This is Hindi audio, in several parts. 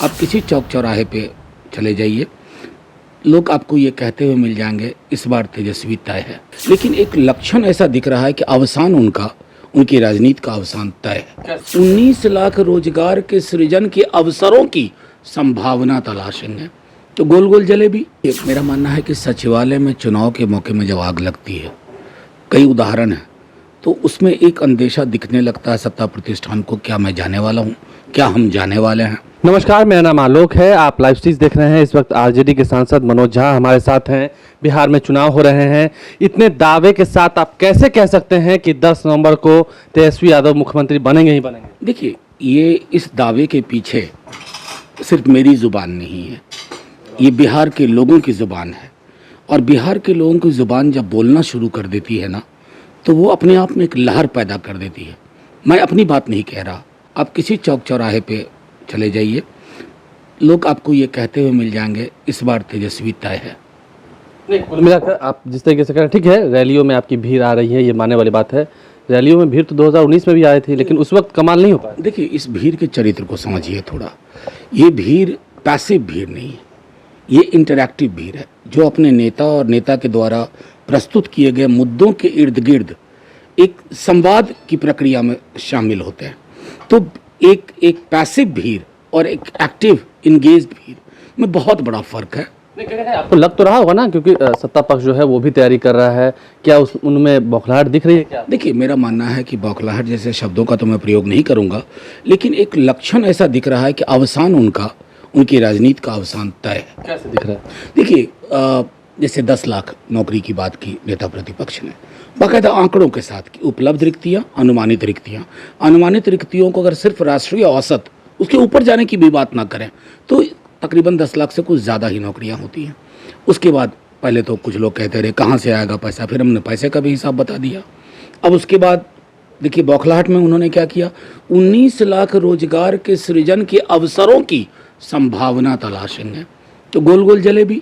आप किसी चौक चौराहे पे चले जाइए, लोग आपको ये कहते हुए मिल जाएंगे इस बार तेजस्वी तय है। लेकिन एक लक्षण ऐसा दिख रहा है कि अवसान उनकी राजनीति का अवसान तय है। 19 लाख रोजगार के सृजन के अवसरों की संभावना तलाशेंगे तो गोल गोल जलेबी। मेरा मानना है कि सचिवालय में चुनाव के मौके में जब आग लगती है, कई उदाहरण है, तो उसमें एक अंदेशा दिखने लगता है सत्ता प्रतिष्ठान को, क्या मैं जाने वाला हूँ, क्या हम जाने वाले हैं। नमस्कार, मेरा नाम आलोक है। आप लाइव स्ट्रीम देख रहे हैं। इस वक्त आरजेडी के सांसद मनोज झा हमारे साथ हैं। बिहार में चुनाव हो रहे हैं। इतने दावे के साथ आप कैसे कह सकते हैं कि 10 नवंबर को तेजस्वी यादव मुख्यमंत्री बनेंगे ही बनेंगे? देखिए, ये इस दावे के पीछे सिर्फ मेरी जुबान नहीं है, ये बिहार के लोगों की जुबान है। और बिहार के लोगों की जुबान जब बोलना शुरू कर देती है ना, तो वो अपने आप में एक लहर पैदा कर देती है। मैं अपनी बात नहीं कह रहा, आप किसी चौक चौराहे पे चले जाइए, लोग आपको ये कहते हुए मिल जाएंगे इस बार तेजस्वी तय है। नहीं, कुल मिलाकर आप जिस तरीके से कह रहे हैं, ठीक है, रैलियों में आपकी भीड़ आ रही है, ये मानने वाली बात है। रैलियों में भीड़ तो 2019 में भी आई थी, लेकिन उस वक्त कमाल नहीं हो पाया। देखिए, इस भीड़ के चरित्र को समझिए थोड़ा। ये भीड़ पैसिव भीड़ नहीं है, ये इंटरैक्टिव भीड़ है, जो अपने नेता और नेता के द्वारा प्रस्तुत किए गए मुद्दों के इर्द गिर्द एक संवाद की प्रक्रिया में शामिल होते हैं। तो एक पैसिव भीड़ और एक एक्टिव इंगेज भीड़ में बहुत बड़ा फर्क है। आपको लग तो रहा होगा ना, क्योंकि सत्ता पक्ष जो है वो भी तैयारी कर रहा है, क्या उनमें बौखलाहट दिख रही है क्या? देखिए, मेरा मानना है कि बौखलाहट जैसे शब्दों का तो मैं प्रयोग नहीं करूंगा, लेकिन एक लक्षण ऐसा दिख रहा है कि अवसान उनकी राजनीति का अवसान तय है। कैसे दिख रहा है? देखिए, जैसे 10 लाख नौकरी की बात की नेता प्रतिपक्ष ने, बाकायदा आंकड़ों के साथ की उपलब्ध रिक्तियां, अनुमानित रिक्तियों को अगर सिर्फ राष्ट्रीय औसत उसके ऊपर जाने की भी बात ना करें तो तकरीबन 10 लाख से कुछ ज़्यादा ही नौकरियां होती हैं। उसके बाद पहले तो कुछ लोग कहते रहे कहाँ से आएगा पैसा, फिर हमने पैसे का भी हिसाब बता दिया। अब उसके बाद देखिए, बौखलाहट में उन्होंने क्या किया, 19 लाख रोजगार के सृजन के अवसरों की संभावना तलाशेंगे तो गोल गोल जलेबी,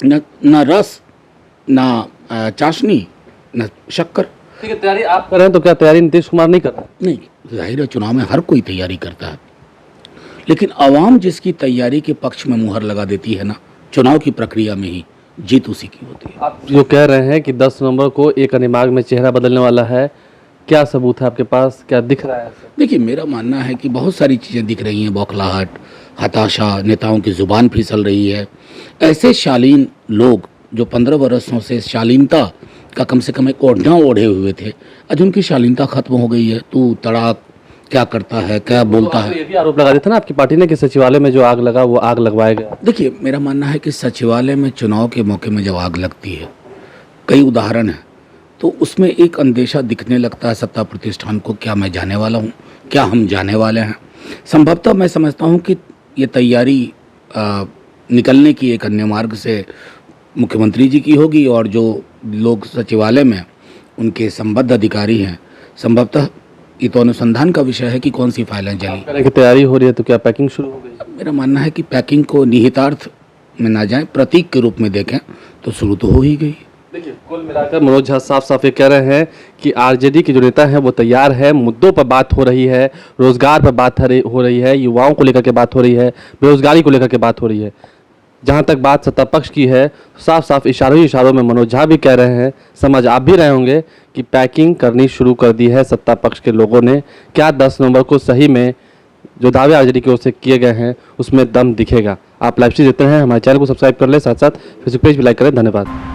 न रस, न चाशनी, न शक्कर। ठीक है, तैयारी आप कर रहे हैं तो क्या तैयारी नीतीश कुमार नहीं कर रहा? नहीं, जाहिर है चुनाव में हर कोई तैयारी करता है, लेकिन आवाम जिसकी तैयारी के पक्ष में मुहर लगा देती है ना, चुनाव की प्रक्रिया में ही जीत उसी की होती है। आप जो कह रहे हैं कि 10 नवंबर को एक दिमाग में चेहरा बदलने वाला है, क्या सबूत है आपके पास, क्या दिख रहा है? देखिए, मेरा मानना है कि बहुत सारी चीज़ें दिख रही हैं, बौखलाहट, हताशा, नेताओं की जुबान फिसल रही है। ऐसे शालीन लोग जो 15 वर्षों से शालीनता का कम से कम एक ओढ़ना ओढ़े हुए थे, आज उनकी शालीनता खत्म हो गई है। तू तड़ाक क्या करता है, क्या बोलता है। ये भी आरोप लगा दिया था ना आपकी पार्टी ने कि सचिवालय में जो आग लगा वो आग लगवाया गया। देखिए, मेरा मानना है कि सचिवालय में चुनाव के मौके में जब आग लगती है, कई उदाहरण है, तो उसमें एक अंदेशा दिखने लगता है सत्ता प्रतिष्ठान को, क्या मैं जाने वाला हूँ, क्या हम जाने वाले हैं। संभवतः मैं समझता हूँ कि ये तैयारी निकलने की एक अन्य मार्ग से मुख्यमंत्री जी की होगी, और जो लोग सचिवालय में उनके संबद्ध अधिकारी हैं, संभवतः ये तो अनुसंधान का विषय है कि कौन सी फाइलें जली। की तैयारी हो रही है तो क्या पैकिंग शुरू हो गई? मेरा मानना है कि पैकिंग को निहितार्थ में ना जाए, प्रतीक के रूप में देखें तो शुरू तो हो ही गई। देखिए, कुल मिलाकर मनोज झा साफ साफ ये कह रहे हैं कि आरजेडी के जो नेता हैं वो तैयार है, मुद्दों पर बात हो रही है, रोजगार पर बात हो रही है, युवाओं को लेकर के बात हो रही है, बेरोजगारी को लेकर के बात हो रही है। जहां तक बात सत्ता पक्ष की है, साफ साफ इशारों में मनोज झा भी कह रहे हैं, समझ आप भी रहे होंगे कि पैकिंग करनी शुरू कर दी है सत्ता पक्ष के लोगों ने। क्या 10 नवंबर को सही में जो दावे आरजेडी की ओर से किए गए हैं उसमें दम दिखेगा? आप लाइव स्ट्रीम देखते हैं, हमारे चैनल को सब्सक्राइब कर लें, साथ साथ फेसबुक पेज भी लाइक करें। धन्यवाद।